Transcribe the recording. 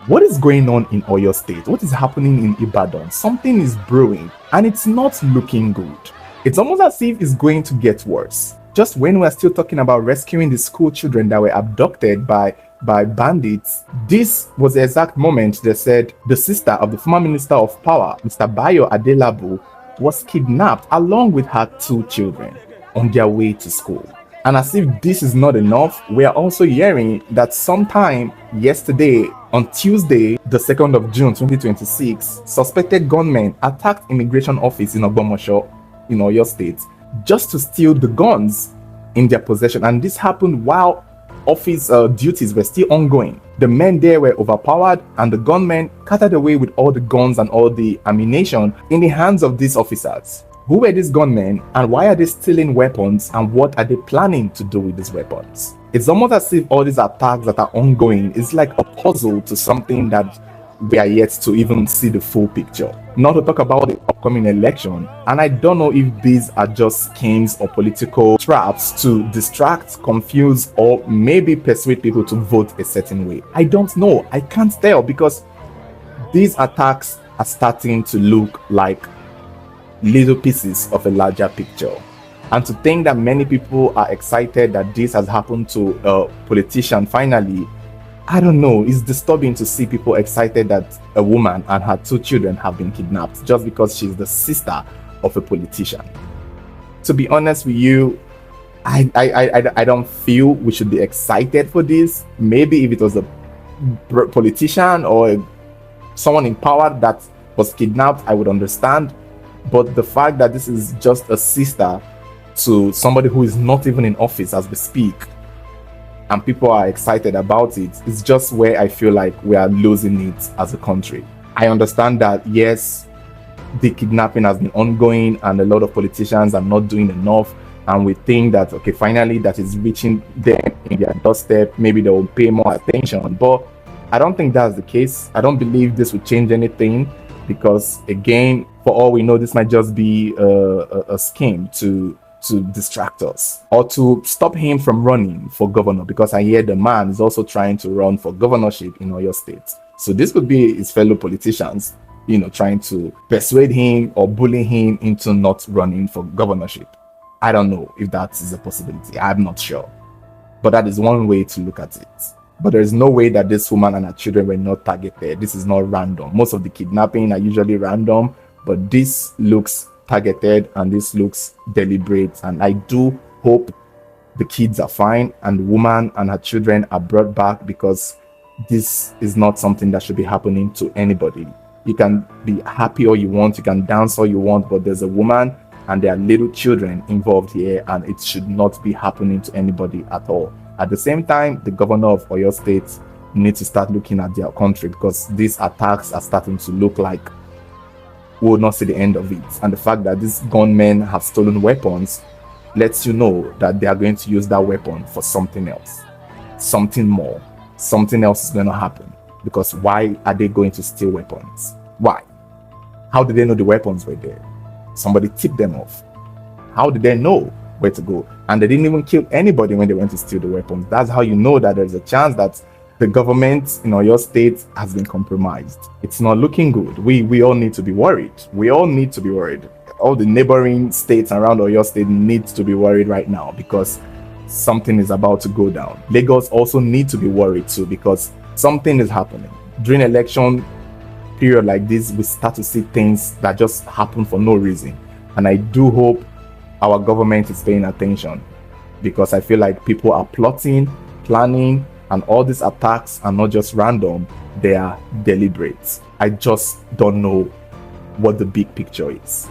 What is going on in Oyo State? What is happening in Ibadan? Something is brewing and it's not looking good. It's almost as if it's going to get worse. Just when we're still talking about rescuing the school children that were abducted by bandits, this was the exact moment they said the sister of the former Minister of Power, Mr. Bayo Adelabu, was kidnapped along with her 2 children on their way to school. And as if this is not enough, we are also hearing that sometime yesterday, on Tuesday, the 2nd of June 2026, suspected gunmen attacked immigration office in Ogbomosho in Oyo State just to steal the guns in their possession. And this happened while office duties were still ongoing. The men there were overpowered and the gunmen carted away with all the guns and all the ammunition in the hands of these officers. Who were these gunmen and why are they stealing weapons and what are they planning to do with these weapons? It's almost as if all these attacks that are ongoing is like a puzzle to something that we are yet to even see the full picture. Not to talk about the upcoming election, and I don't know if these are just schemes or political traps to distract, confuse, or maybe persuade people to vote a certain way. I don't know. I can't tell because these attacks are starting to look like little pieces of a larger picture. And to think that many people are excited that this has happened to a politician finally, I don't know, it's disturbing to see people excited that a woman and her 2 children have been kidnapped just because she's the sister of a politician. To be honest with you, I don't feel we should be excited for this. Maybe if it was a politician or someone in power that was kidnapped, I would understand. But the fact that this is just a sister to somebody who is not even in office as we speak, and people are excited about it, is just where I feel like we are losing it as a country. I understand that, yes, the kidnapping has been ongoing and a lot of politicians are not doing enough, and we think that, okay, finally that is reaching them in their doorstep, maybe they will pay more attention. But I don't think that's the case. I don't believe this will change anything because, again, for all we know, this might just be a scheme to distract us or to stop him from running for governor, because I hear the man is also trying to run for governorship in Oyo State. So this could be his fellow politicians, trying to persuade him or bully him into not running for governorship. I don't know if that is a possibility. I'm not sure. But that is one way to look at it. But there is no way that this woman and her children were not targeted. This is not random. Most of the kidnapping are usually random, but this looks targeted and this looks deliberate. And I do hope the kids are fine and the woman and her children are brought back, because this is not something that should be happening to anybody. You can be happy all you want, you can dance all you want, but there's a woman and there are little children involved here, and it should not be happening to anybody at all. At the same time, the governor of Oyo State needs to start looking at their country, because these attacks are starting to look like we will not see the end of it. And the fact that these gunmen have stolen weapons lets you know that they are going to use that weapon for something else, something more. Something else is going to happen. Because why are they going to steal weapons? Why? How did they know the weapons were there? Somebody tipped them off. How did they know where to go? And they didn't even kill anybody when they went to steal the weapons. That's how you know that there's a chance that the government in Oyo State has been compromised. It's not looking good. We all need to be worried. We all need to be worried. All the neighboring states around Oyo State need to be worried right now, because something is about to go down. Lagos also need to be worried too, because something is happening. During election period like this, we start to see things that just happen for no reason. And I do hope our government is paying attention, because I feel like people are plotting, planning, and all these attacks are not just random, they are deliberate. I just don't know what the big picture is.